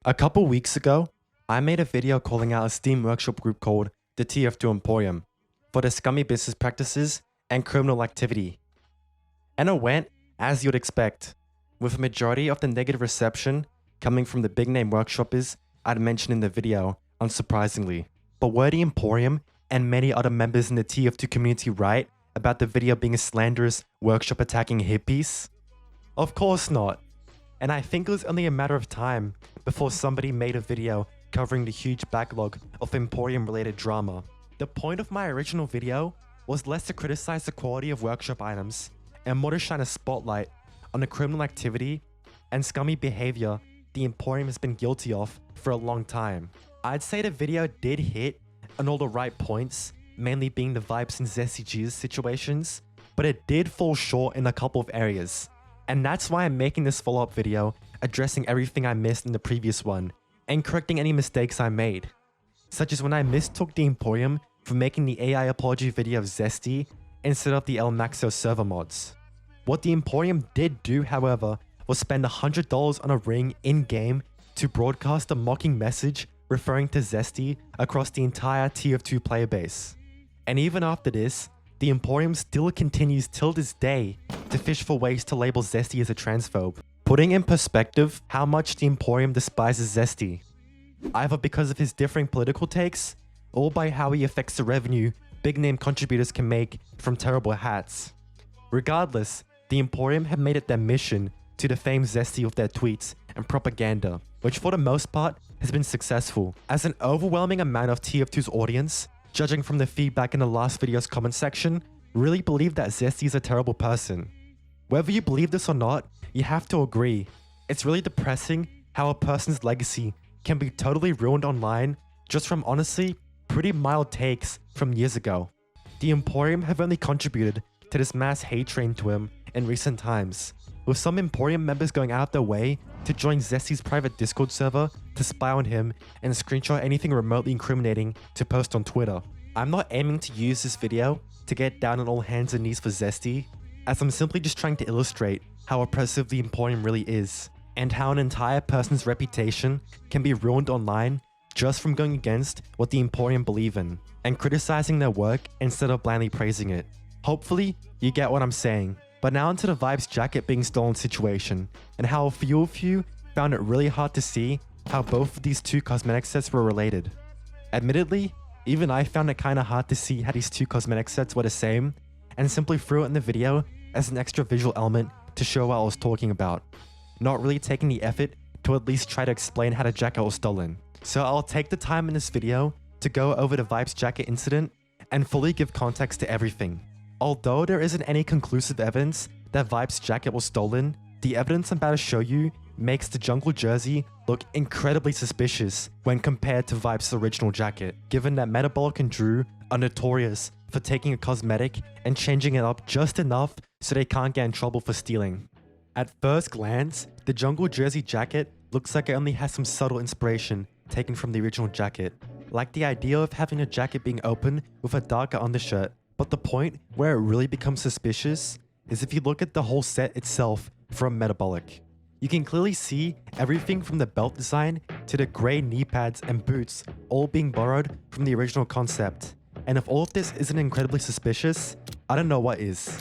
A couple weeks ago, I made a video calling out a Steam Workshop group called the TF2 Emporium for their scummy business practices and criminal activity. And it went as you'd expect, with a majority of the negative reception coming from the big name workshoppers I'd mentioned in the video, unsurprisingly. But were the Emporium and many other members in the TF2 community right about the video being a slanderous workshop attacking hippies? Of course not. And I think it was only a matter of time before somebody made a video covering the huge backlog of Emporium related drama. The point of my original video was less to criticize the quality of workshop items and more to shine a spotlight on the criminal activity and scummy behavior the Emporium has been guilty of for a long time. I'd say the video did hit on all the right points, mainly being the Vibes and Zesty Tweets situations, but it did fall short in a couple of areas. And that's why I'm making this follow-up video addressing everything I missed in the previous one and correcting any mistakes I made, such as when I mistook the Emporium for making the AI apology video of Zesty instead of the El Maxo server mods. What the Emporium did do, however, was spend $100 on a ring in-game to broadcast a mocking message referring to Zesty across the entire TF2 player base. And even after this, the Emporium still continues till this day to fish for ways to label Zesty as a transphobe, putting in perspective how much the Emporium despises Zesty, either because of his differing political takes or by how he affects the revenue big name contributors can make from terrible hats. Regardless, the Emporium have made it their mission to defame Zesty with their tweets and propaganda, which for the most part has been successful, as an overwhelming amount of TF2's audience, judging from the feedback in the last video's comment section, really believe that Zesty is a terrible person. Whether you believe this or not, you have to agree. It's really depressing how a person's legacy can be totally ruined online just from honestly pretty mild takes from years ago. The Emporium have only contributed to this mass hate train to him in recent times, with some Emporium members going out of their way to join Zesty's private Discord server to spy on him and screenshot anything remotely incriminating to post on Twitter. I'm not aiming to use this video to get down on all hands and knees for Zesty, as I'm simply just trying to illustrate how oppressive the Emporium really is, and how an entire person's reputation can be ruined online just from going against what the Emporium believe in, and criticizing their work instead of blindly praising it. Hopefully, you get what I'm saying. But now onto the Vibes jacket being stolen situation, and how a few of you found it really hard to see how both of these two cosmetic sets were related. Admittedly, even I found it kinda hard to see how these two cosmetic sets were the same, and simply threw it in the video as an extra visual element to show what I was talking about, not really taking the effort to at least try to explain how the jacket was stolen. So I'll take the time in this video to go over the Vibes jacket incident and fully give context to everything. Although there isn't any conclusive evidence that Vibes' jacket was stolen, the evidence I'm about to show you makes the jungle jersey look incredibly suspicious when compared to Vibes' original jacket, given that Metabolic and Drew are notorious for taking a cosmetic and changing it up just enough so they can't get in trouble for stealing. At first glance, the jungle jersey jacket looks like it only has some subtle inspiration taken from the original jacket, like the idea of having a jacket being open with a darker undershirt. But the point where it really becomes suspicious is if you look at the whole set itself from Metabolic. You can clearly see everything from the belt design to the grey knee pads and boots all being borrowed from the original concept. And if all of this isn't incredibly suspicious, I don't know what is.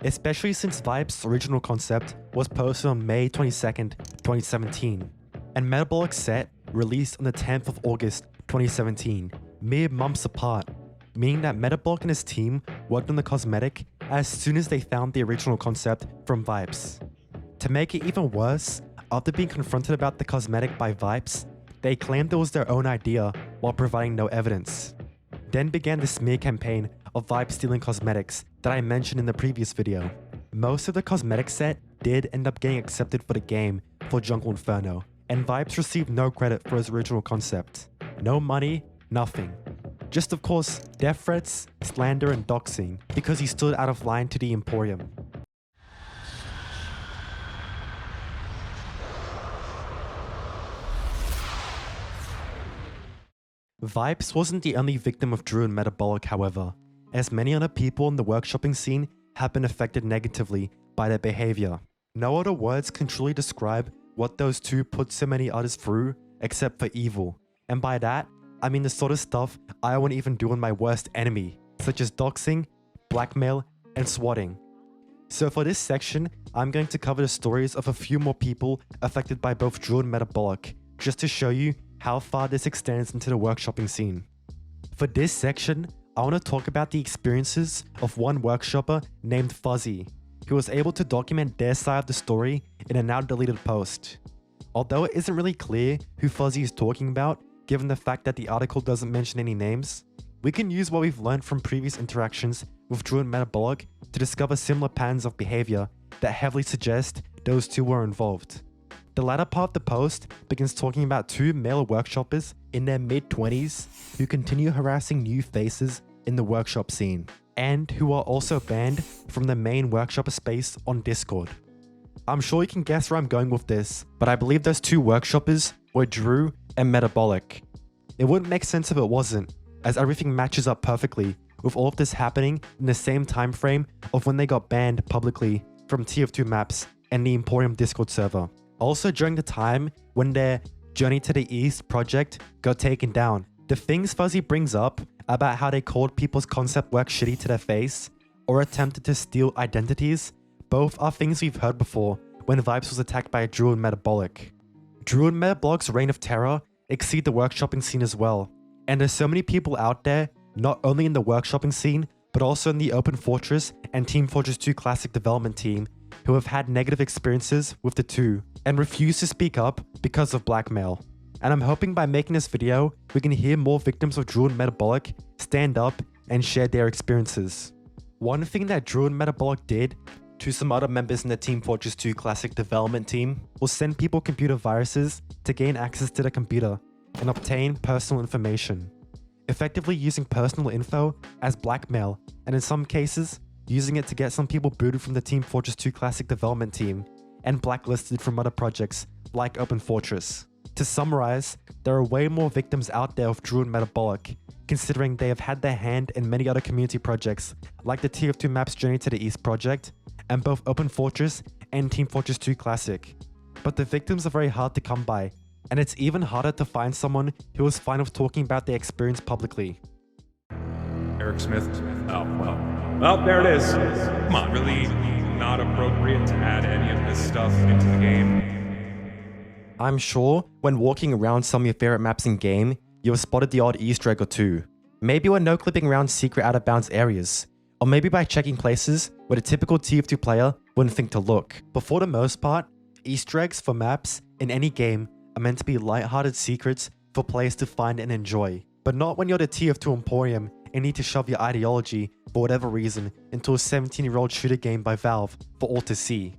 Especially since Vibes' original concept was posted on May 22nd, 2017, and Metabolic's set released on the 10th of August 2017, mere months apart, meaning that Metabolic and his team worked on the cosmetic as soon as they found the original concept from Vibes. To make it even worse, after being confronted about the cosmetic by Vibes, they claimed it was their own idea while providing no evidence. Then began the smear campaign of Vibes stealing cosmetics that I mentioned in the previous video. Most of the cosmetic set did end up getting accepted for the game for Jungle Inferno, and Vibes received no credit for his original concept. No money, nothing. Just of course, death threats, slander and doxing, because he stood out of line to the Emporium. Vibes wasn't the only victim of Drew and Metabolic, however, as many other people in the workshopping scene have been affected negatively by their behavior. No other words can truly describe what those two put so many others through except for evil. And by that, I mean the sort of stuff I wouldn't even do on my worst enemy, such as doxing, blackmail, and swatting. So for this section, I'm going to cover the stories of a few more people affected by both Drew and Metabolic, just to show you how far this extends into the workshopping scene. For this section, I want to talk about the experiences of one workshopper named Fuzzy, who was able to document their side of the story in a now deleted post. Although it isn't really clear who Fuzzy is talking about, given the fact that the article doesn't mention any names, we can use what we've learned from previous interactions with Drew and Metabolic to discover similar patterns of behavior that heavily suggest those two were involved. The latter part of the post begins talking about two male workshoppers in their mid-20s who continue harassing new faces in the workshop scene, and who are also banned from the main workshopper space on Discord. I'm sure you can guess where I'm going with this, but I believe those two workshoppers were Drew and Metabolic. It wouldn't make sense if it wasn't, as everything matches up perfectly with all of this happening in the same time frame of when they got banned publicly from TF2 maps and the Emporium Discord server. Also during the time when their Journey to the East project got taken down. The things Fuzzy brings up about how they called people's concept work shitty to their face or attempted to steal identities, both are things we've heard before when Vibes was attacked by Drew and Metabolic. Drew and Metabolic's reign of terror exceed the workshopping scene as well, and there's so many people out there, not only in the workshopping scene, but also in the Open Fortress and Team Fortress 2 Classic development team, who have had negative experiences with the two and refuse to speak up because of blackmail. And I'm hoping by making this video, we can hear more victims of Drew and Metabolic stand up and share their experiences. One thing that Drew and Metabolic did to some other members in the Team Fortress 2 Classic development team was send people computer viruses to gain access to their computer and obtain personal information, effectively using personal info as blackmail, and in some cases, using it to get some people booted from the Team Fortress 2 Classic development team and blacklisted from other projects like Open Fortress. To summarize, there are way more victims out there of Drew and Metabolic, considering they have had their hand in many other community projects like the TF2 Maps Journey to the East project, and both Open Fortress and Team Fortress 2 Classic. But the victims are very hard to come by, and it's even harder to find someone who is fine with talking about their experience publicly. Eric Smith. Oh, well, there it is. Come on, really not appropriate to add any of this stuff into the game. I'm sure when walking around some of your favorite maps in game, you have spotted the odd Easter egg or two. Maybe when no-clipping around secret out-of-bounds areas, or maybe by checking places where the typical TF2 player wouldn't think to look. But for the most part, Easter eggs for maps in any game are meant to be light-hearted secrets for players to find and enjoy, but not when you're the TF2 Emporium and need to shove your ideology, for whatever reason, into a 17-year-old shooter game by Valve for all to see.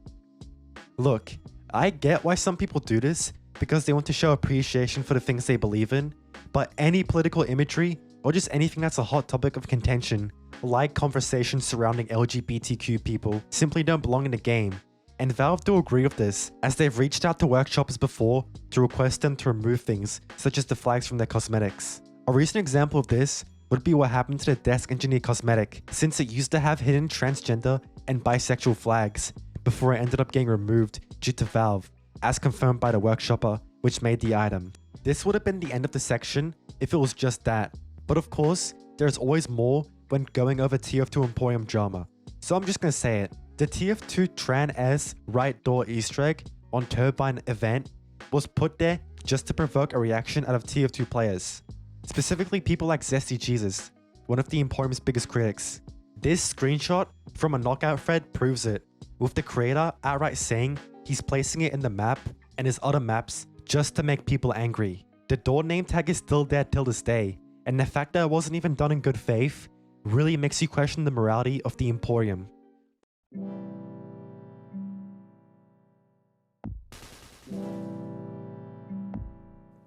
Look, I get why some people do this, because they want to show appreciation for the things they believe in, but any political imagery, or just anything that's a hot topic of contention, like conversations surrounding LGBTQ people, simply don't belong in the game. And Valve do agree with this, as they've reached out to workshoppers before to request them to remove things, such as the flags from their cosmetics. A recent example of this would be what happened to the Desk Engineer cosmetic, since it used to have hidden transgender and bisexual flags, before it ended up getting removed due to Valve, as confirmed by the workshopper which made the item. This would have been the end of the section if it was just that, but of course, there's always more when going over TF2 Emporium drama, so I'm just gonna say it. The TF2 Tran S right door Easter egg on Turbine event was put there just to provoke a reaction out of TF2 players, specifically people like Zesty Tweets, one of the Emporium's biggest critics. This screenshot from a knockout thread proves it, with the creator outright saying he's placing it in the map and his other maps just to make people angry. The door name tag is still there till this day, and the fact that it wasn't even done in good faith really makes you question the morality of the Emporium.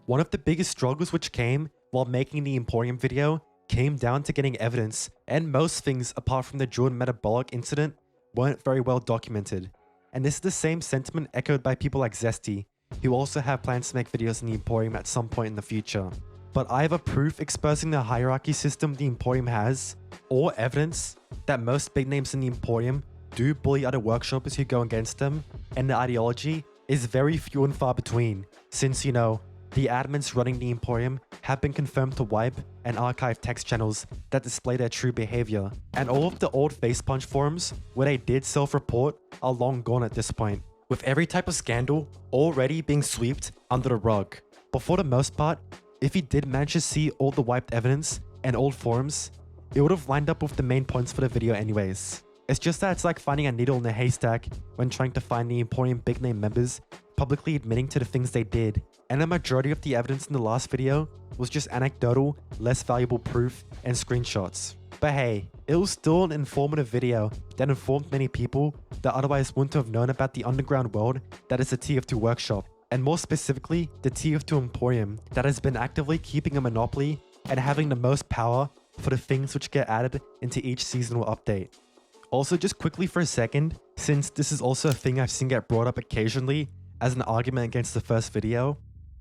One of the biggest struggles which came while making the Emporium video came down to getting evidence, and most things apart from the Drew and Metabolic incident weren't very well documented. And this is the same sentiment echoed by people like Zesty, who also have plans to make videos in the Emporium at some point in the future. But either proof exposing the hierarchy system the Emporium has, or evidence that most big names in the Emporium do bully other workshoppers who go against them, and the ideology is very few and far between, since, you know, the admins running the Emporium have been confirmed to wipe and archive text channels that display their true behavior, and all of the old Facepunch forums where they did self-report are long gone at this point, with every type of scandal already being swept under the rug. But for the most part, if you did manage to see all the wiped evidence and old forums, it would have lined up with the main points for the video anyways. It's just that it's like finding a needle in a haystack when trying to find the Emporium big name members publicly admitting to the things they did, and the majority of the evidence in the last video was just anecdotal, less valuable proof and screenshots. But hey, it was still an informative video that informed many people that otherwise wouldn't have known about the underground world that is the TF2 workshop, and more specifically, the TF2 Emporium that has been actively keeping a monopoly and having the most power for the things which get added into each seasonal update. Also, just quickly for a second, since this is also a thing I've seen get brought up occasionally as an argument against the first video,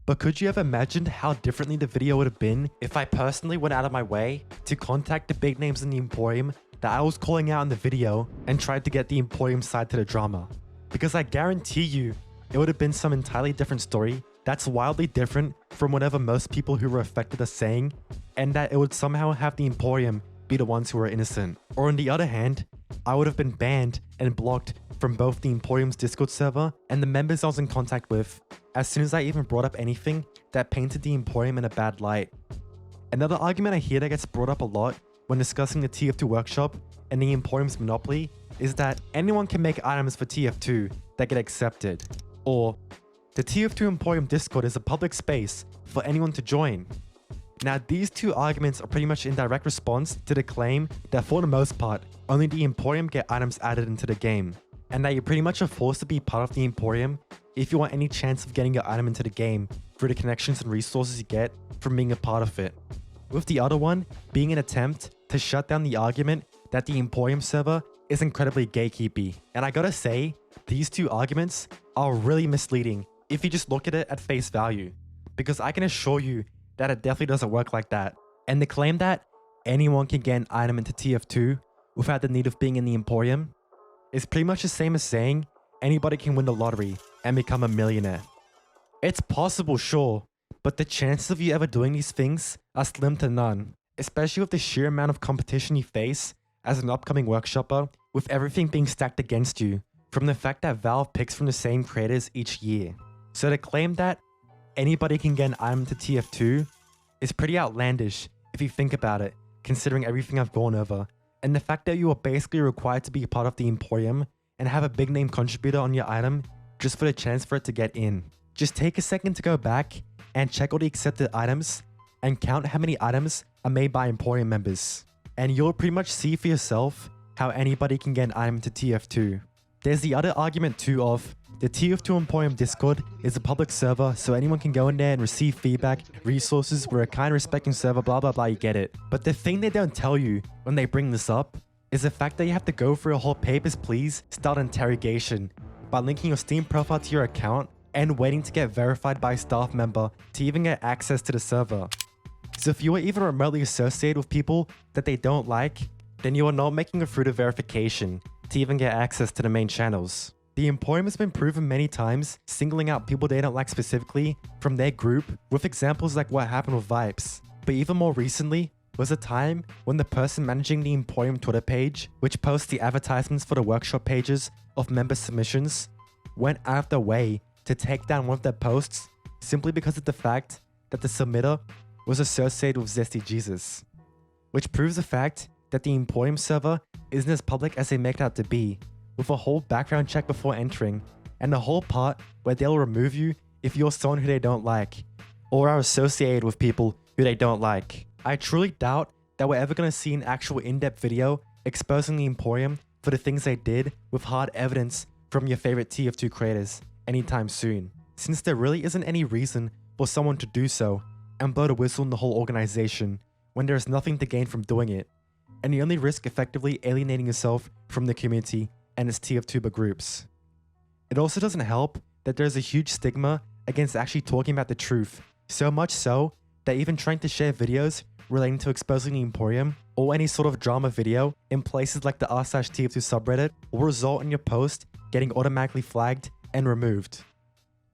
but could you have imagined how differently the video would have been if I personally went out of my way to contact the big names in the Emporium that I was calling out in the video and tried to get the Emporium side to the drama? Because I guarantee you, it would have been some entirely different story that's wildly different from whatever most people who were affected are saying, and that it would somehow have the Emporium be the ones who are innocent. Or on the other hand, I would have been banned and blocked from both the Emporium's Discord server and the members I was in contact with as soon as I even brought up anything that painted the Emporium in a bad light. Another argument I hear that gets brought up a lot when discussing the TF2 workshop and the Emporium's monopoly is that anyone can make items for TF2 that get accepted, or the TF2 Emporium Discord is a public space for anyone to join. Now, these two arguments are pretty much in direct response to the claim that for the most part, only the Emporium get items added into the game, and that you pretty much are forced to be part of the Emporium if you want any chance of getting your item into the game through the connections and resources you get from being a part of it. With the other one being an attempt to shut down the argument that the Emporium server is incredibly gatekeepy. And I gotta say, these two arguments are really misleading if you just look at it at face value, because I can assure you that it definitely doesn't work like that. And the claim that anyone can get an item into TF2 without the need of being in the Emporium is pretty much the same as saying anybody can win the lottery and become a millionaire. It's possible, sure, but the chances of you ever doing these things are slim to none, especially with the sheer amount of competition you face as an upcoming workshopper, with everything being stacked against you from the fact that Valve picks from the same creators each year. So to claim that anybody can get an item to TF2 is pretty outlandish if you think about it, considering everything I've gone over, and the fact that you are basically required to be a part of the Emporium and have a big name contributor on your item just for the chance for it to get in. Just take a second to go back and check all the accepted items and count how many items are made by Emporium members, and you'll pretty much see for yourself how anybody can get an item to TF2. There's the other argument too of the TF2 Emporium Discord is a public server, so anyone can go in there and receive feedback, resources, we're a kind, respecting server, blah blah blah, you get it. But the thing they don't tell you when they bring this up is the fact that you have to go through a whole papers please style interrogation by linking your Steam profile to your account and waiting to get verified by a staff member to even get access to the server. So if you are even remotely associated with people that they don't like, then you are not making it through the verification to even get access to the main channels. The Emporium has been proven many times singling out people they don't like specifically from their group, with examples like what happened with Vibes. But even more recently was a time when the person managing the Emporium Twitter page, which posts the advertisements for the workshop pages of member submissions, went out of their way to take down one of their posts simply because of the fact that the submitter was associated with Zesty Jesus, which proves the fact that the Emporium server isn't as public as they make it out to be, with a whole background check before entering, and the whole part where they'll remove you if you're someone who they don't like, or are associated with people who they don't like. I truly doubt that we're ever going to see an actual in-depth video exposing the Emporium for the things they did with hard evidence from your favorite TF2 creators anytime soon, since there really isn't any reason for someone to do so and blow the whistle on the whole organization when there is nothing to gain from doing it, and you only risk effectively alienating yourself from the community and its TF2 groups. It also doesn't help that there's a huge stigma against actually talking about the truth, so much so that even trying to share videos relating to exposing the Emporium or any sort of drama video in places like the r/TF2 subreddit will result in your post getting automatically flagged and removed.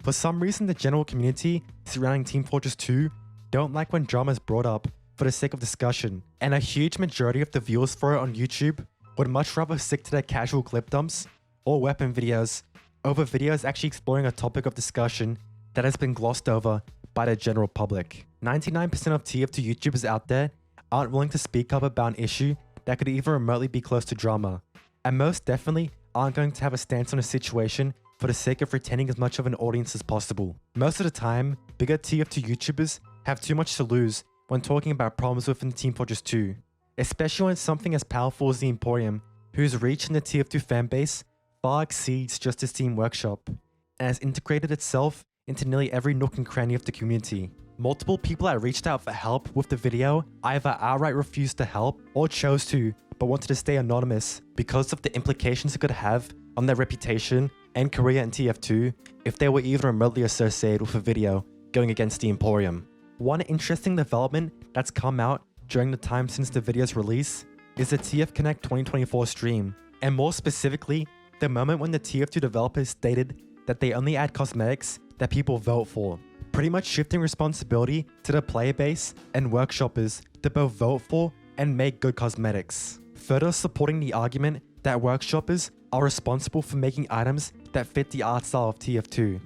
For some reason, the general community surrounding Team Fortress 2 don't like when drama is brought up for the sake of discussion, and a huge majority of the viewers for it on YouTube would much rather stick to their casual clip dumps or weapon videos over videos actually exploring a topic of discussion that has been glossed over by the general public. 99% of TF2 YouTubers out there aren't willing to speak up about an issue that could even remotely be close to drama, and most definitely aren't going to have a stance on a situation for the sake of retaining as much of an audience as possible. Most of the time, bigger TF2 YouTubers have too much to lose when talking about problems within Team Fortress 2, especially when something as powerful as the Emporium, whose reach in the TF2 fanbase far exceeds just its Team Workshop, and has integrated itself into nearly every nook and cranny of the community. Multiple people that reached out for help with the video either outright refused to help or chose to, but wanted to stay anonymous because of the implications it could have on their reputation and career in TF2 if they were even remotely associated with a video going against the Emporium. One interesting development that's come out during the time since the video's release is the TF Connect 2024 stream, and more specifically, the moment when the TF2 developers stated that they only add cosmetics that people vote for, pretty much shifting responsibility to the player base and workshoppers to both vote for and make good cosmetics, further supporting the argument that workshoppers are responsible for making items that fit the art style of TF2.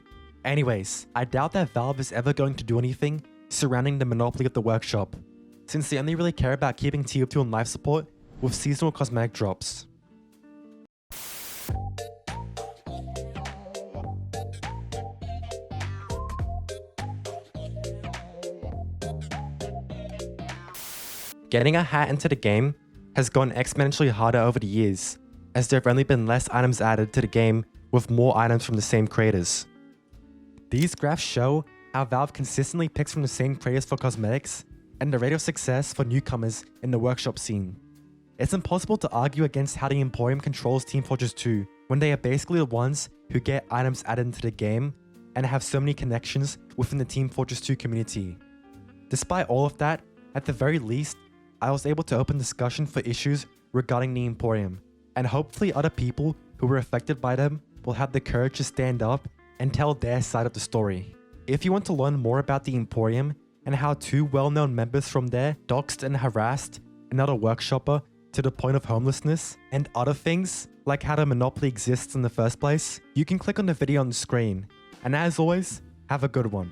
Anyways, I doubt that Valve is ever going to do anything surrounding the monopoly of the workshop, since they only really care about keeping TF2 on life support with seasonal cosmetic drops. Getting a hat into the game has gone exponentially harder over the years, as there have only been less items added to the game with more items from the same creators. These graphs show how Valve consistently picks from the same creators for cosmetics and the rate of success for newcomers in the workshop scene. It's impossible to argue against how the Emporium controls Team Fortress 2 when they are basically the ones who get items added into the game and have so many connections within the Team Fortress 2 community. Despite all of that, at the very least, I was able to open discussion for issues regarding the Emporium, and hopefully other people who were affected by them will have the courage to stand up and tell their side of the story. If you want to learn more about the Emporium and how two well-known members from there doxed and harassed another workshopper to the point of homelessness, and other things like how the monopoly exists in the first place, you can click on the video on the screen. And as always, have a good one.